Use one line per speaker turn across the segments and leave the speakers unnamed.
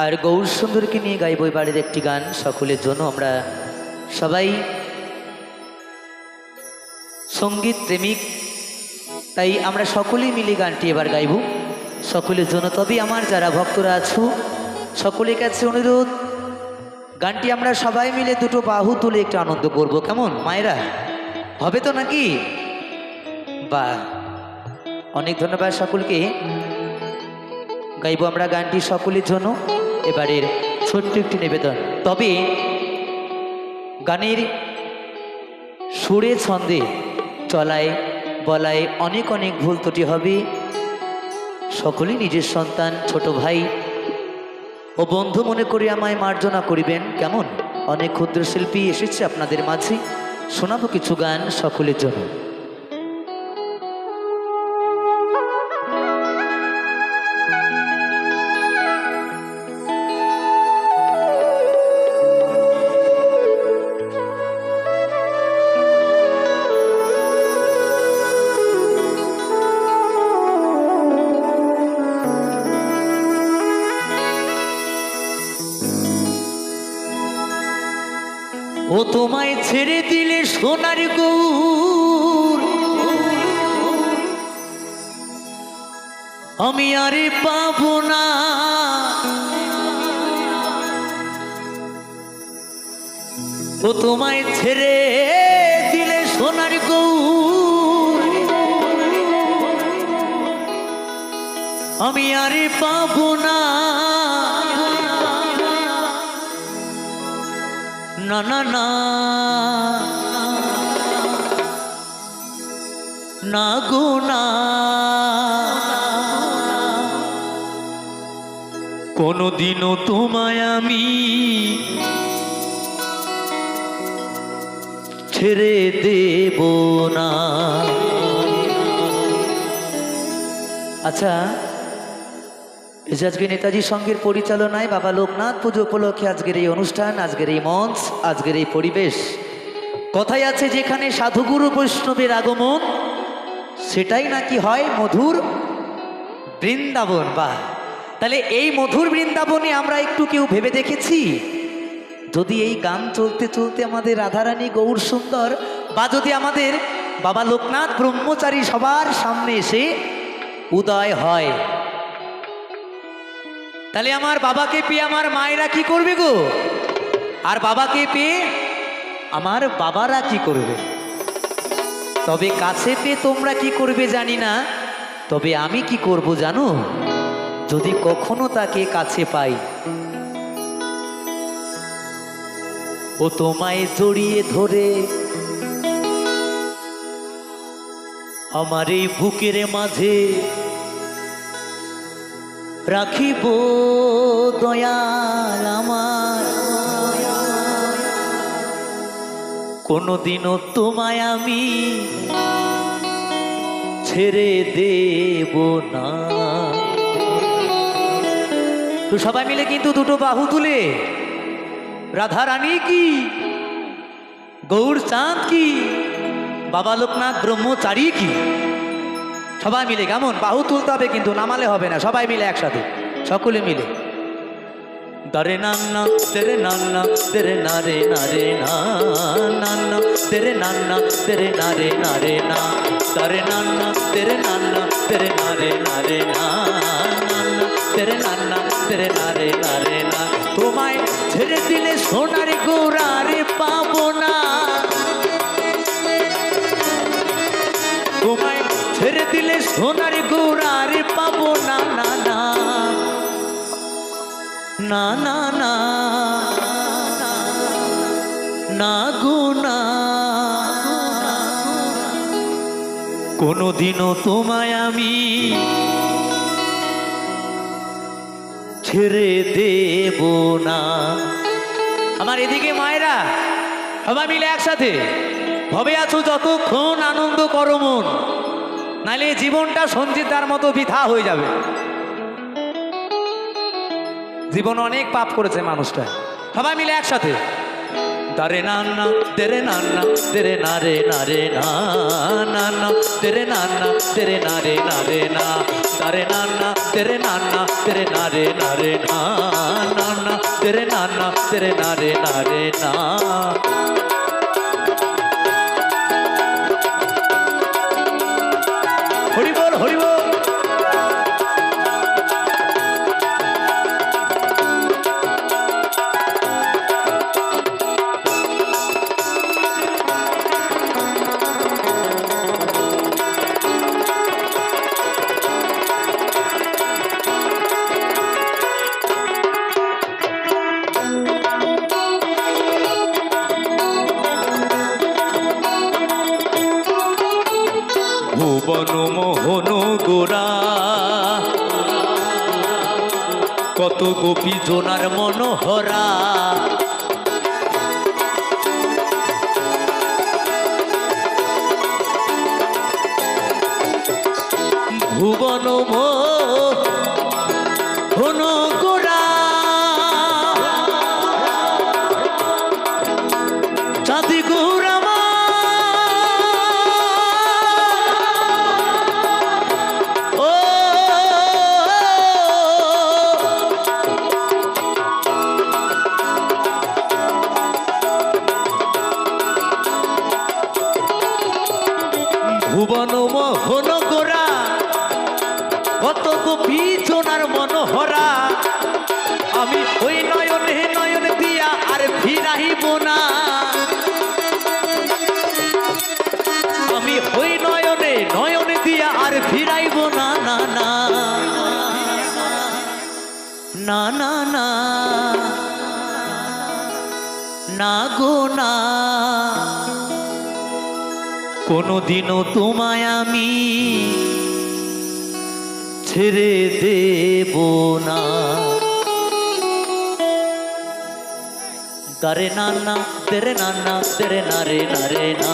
আর গৌর সুন্দরকে নিয়ে গাইব এবারের একটি গান সকলের জন্য। আমরা সবাই সঙ্গীত প্রেমিক, তাই আমরা সকলেই মিলে গানটি এবার গাইব সকলের জন্য। তবে আমার যারা ভক্তরা আছো সকলের কাছে অনুরোধ, গানটি আমরা সবাই মিলে দুটো বাহু তুলে একটু আনন্দ করব, কেমন মায়েরা? হবে তো নাকি? বা অনেক ধন্যবাদ সকলকে। গাইব আমরা গানটি সকলের জন্য এবারের ছোট্ট একটি নিবেদন। তবে গানের সুরে ছন্দে চলায় বলায় অনেক অনেক ভুল ত্রুটি হবে। সকলেই নিজের সন্তান, ছোট ভাই ও বন্ধু মনে করে আমায় মার্জনা করিবেন, কেমন? অনেক ক্ষুদ্র শিল্পী এসেছে আপনাদের মাঝে, শোনাবো কিছু গান সকলের জন্য। ও তোমায় ছেড়ে দিলে সোনার গৌর, আমি আরে পাবো না। ও তোমায় ছেড়ে দিলে সোনার গৌর, আমি আরে পাবো না। না না না না গো না, কোনদিনও তোমায় আমি ছেড়ে দেব না। আচ্ছা, এই যে আজকে নেতাজি সংঘের পরিচালনায় বাবা লোকনাথ পুজো উপলক্ষে আজকের এই অনুষ্ঠান, আজকের এই মঞ্চ, আজকের এই পরিবেশ, কথাই আছে যেখানে সাধুগুরু বৈষ্ণবের আগমন সেটাই নাকি হয় মধুর বৃন্দাবন। বা তাহলে এই মধুর বৃন্দাবনে আমরা একটু কেউ ভেবে দেখেছি যদি এই গান চলতে চলতে আমাদের রাধারানী গৌর সুন্দর বা যদি আমাদের বাবা লোকনাথ ব্রহ্মচারী সবার সামনে এসে উদয় হয়, তাহলে আমার বাবাকে পেয়ে আমার মায়েরা কি করবে গো? আর বাবাকে পেয়ে আমার বাবারা কি করবে? তবে কাছে পেয়ে তোমরা কি করবে জানি না, তবে আমি কি করব জানো? যদি কখনো তাকে কাছে পাই, ও তোমায় জড়িয়ে ধরে আমার এই বুকের মাঝে রাখিব দয়াল আমার, কোনদিনও তোমায় আমি ছেড়ে দেব না। তো সবাই মিলে কিন্তু দুটো বাহু তুলে রাধা রানী কি, গৌর চাঁদ কি, বাবা লোকনাথ ব্রহ্মচারী কি, সবাই মিলে কেমন বাহু তুলতে হবে, কিন্তু নামালে হবে না, সবাই মিলে একসাথে সকলে মিলে। দরে নান্না তেরে নান্না তেরে নারে নারে না, নান্না তেরে নান্না তেরে নারে নারে না, দরে নান্না তেরে নান্না তেরে নারে নারে না, নান্না তেরে নান্না তেরে নারে নারে না। তোমায় ছেড়ে দিলে সোনার গৌরারে পাবো না, তোমায় ছেড়ে দিলে সোনার গৌরারে পাবো না। না না না না না না গো না, কোনদিনও তোমায় আমি ছেড়ে দেব না। আমার এদিকে মায়েরা সবাই মিলে একসাথে ভবে আছো যতক্ষণ আনন্দ করো মন, নাইলে জীবনটা সঞ্চিতার মতো বৃথা হয়ে যাবে। জীবন অনেক পাপ করেছে মানুষটা, সবাই মিলে একসাথে দারে নান্না তেরে নান্না তেরে নারে নারে না নান্না তেরে নান্না তেরে নারে নারে না দারে নান্না তেরে নান্না তেরে নারে নারে না নান্না তেরে নান্না তেরে নারে নারে না। হরি বল হরি বল। ভুবন মোহন গোরা কত গোপী জোনার মনোহরা ভুবন মোহন গোরা চাঁদি গোরা ভুবন মোহন গোরা কত গোপী জোনার মনোহরা আমি ওই নয়নে নয়ন দিয়া আর ফিরাইব না আমি ওই নয়নে নয়ন দিয়া আর ফিরাইব না না না না না না না গো না কোনদিনও তোমায় আমি ছেড়ে দেব না। দারে নান্না তেরে নান্না তেরে নারে নারে না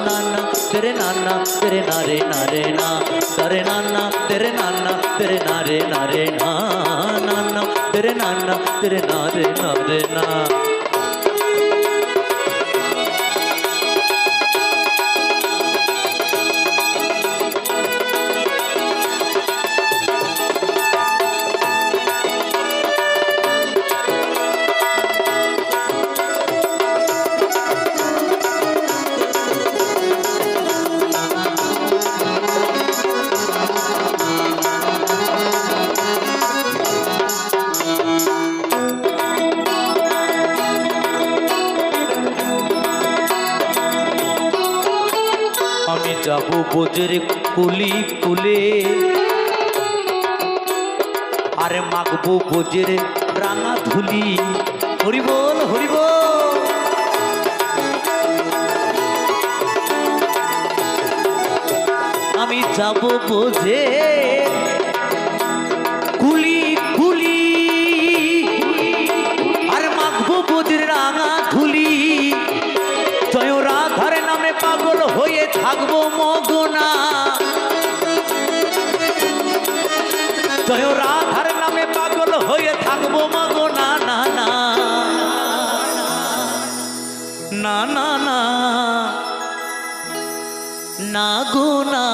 নান্না তেরে নান্না তেরে নারে নারে না দারে নান্না তেরে নান্না তেরে নারে নারে না নান্না তেরে নান্না তেরে নারে নারে না। আমি যাব বোঝের কুলি কুলে আরে মাখবো বোঝের রাঙা ধুলি হরি বল হরি বল। আমি যাব বোঝের কুলি কুলি আর মাখবো বোঝের রাঙা ধুলি জয় রাধার নামে পাগল হয়ে থাকবো মগনা জয় রাধার নামে পাগল হয়ে থাকবো মগনা না না না না না না গো না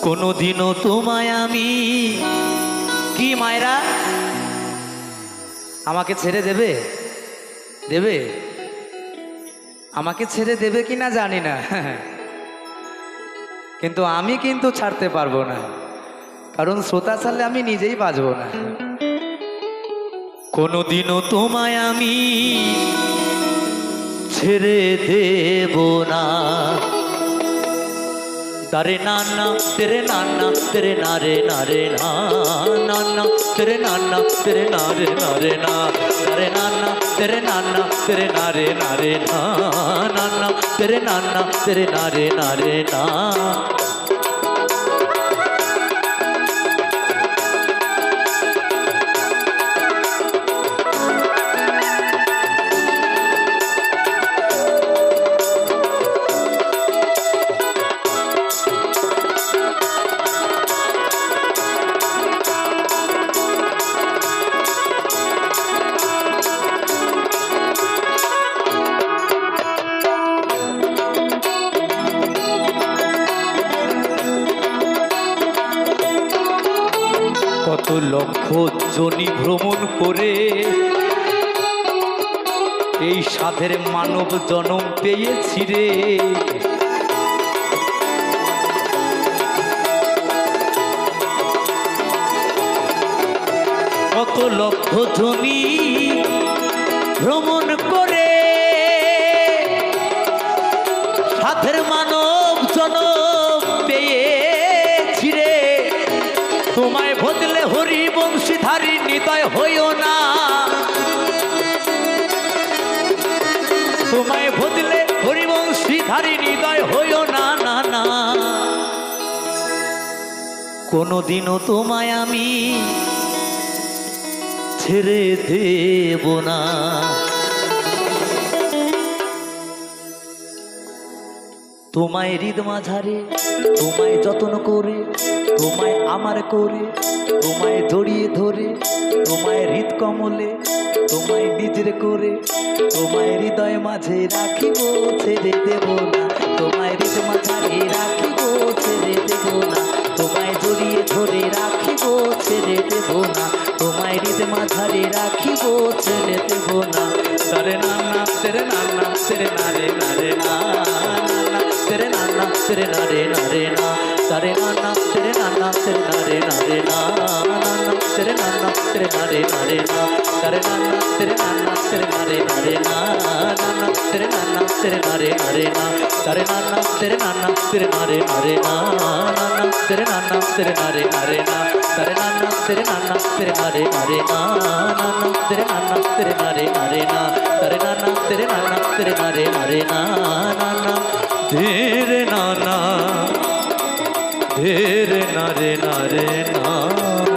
কোনদিনও তোমায় আমি কি মায়েরা আমাকে ছেড়ে দেবে দেবে আমাকে ছেড়ে দেবে কি না জানি না কিন্তু আমি কিন্তু ছাড়তে পারবো না কারণ শ্রোতা ছাড়লে আমি নিজেই বাঁচবো না। কোনদিনও তোমায় আমি ছেড়ে দেব না। দারে নান্না তেরে নান্না তেরে নারে নারে না নান্না তেরে নান্না তেরে নারে নারে না দারে নান্না তেরে নান্না তেরে নারে নারে না নান্না তেরে নান্না তেরে নারে নারে না। কত লক্ষ জনি ভ্রমণ করে এই সাধের মানব জনম পেয়েছি রে। কত লক্ষ জনি ভ্রমণ করে সাধের মানব জনম পেয়েছি রে। তোমায় বদলে হরি বংশীধারী হৃদয় হইও না, তোমায় বদলে হরিবংশীধারী হৃদয় হইও না, না না। কোনদিনও তোমায় আমি ছেড়ে দেব না। তোমায় হৃদ মাঝারে তোমায় যত্ন করে, তোমায় আমার করে, তোমায় জড়িয়ে ধরে, তোমায় হৃদ কমলে তোমায় নিজের করে, তোমায় হৃদয় মাঝে রাখিব ছেড়ে দেব না। তোমায় হৃদ মাঝারে রাখিব ছেড়ে দেব না। তোমায় জড়িয়ে ধরে রাখিব ছেড়ে দেব না। তোমায় হৃদ মাঝারে রাখিব ছেড়ে দেব না। সরে না না তেরে না না তেরে না রে না রে না না তেরে না না তেরে না রে না রে না সরে না না তেরে না না তেরে না রে না রে না না তেরে না না তেরে না রে না রে না সরে না না তেরে না না তেরে না রে না রে না না তেরে না না তেরে না রে না রে না সরে না না তেরে না না তেরে না রে না রে না না तेरे नाना तेरे नारे नारे ना तेरे नाना तेरे नाना तेरे नारे नारे ना नाना तेरे नाना तेरे नारे नारे ना तेरे नाना तेरे नाना तेरे नारे नारे ना नाना तेरे नाना तेरे नारे नारे ना।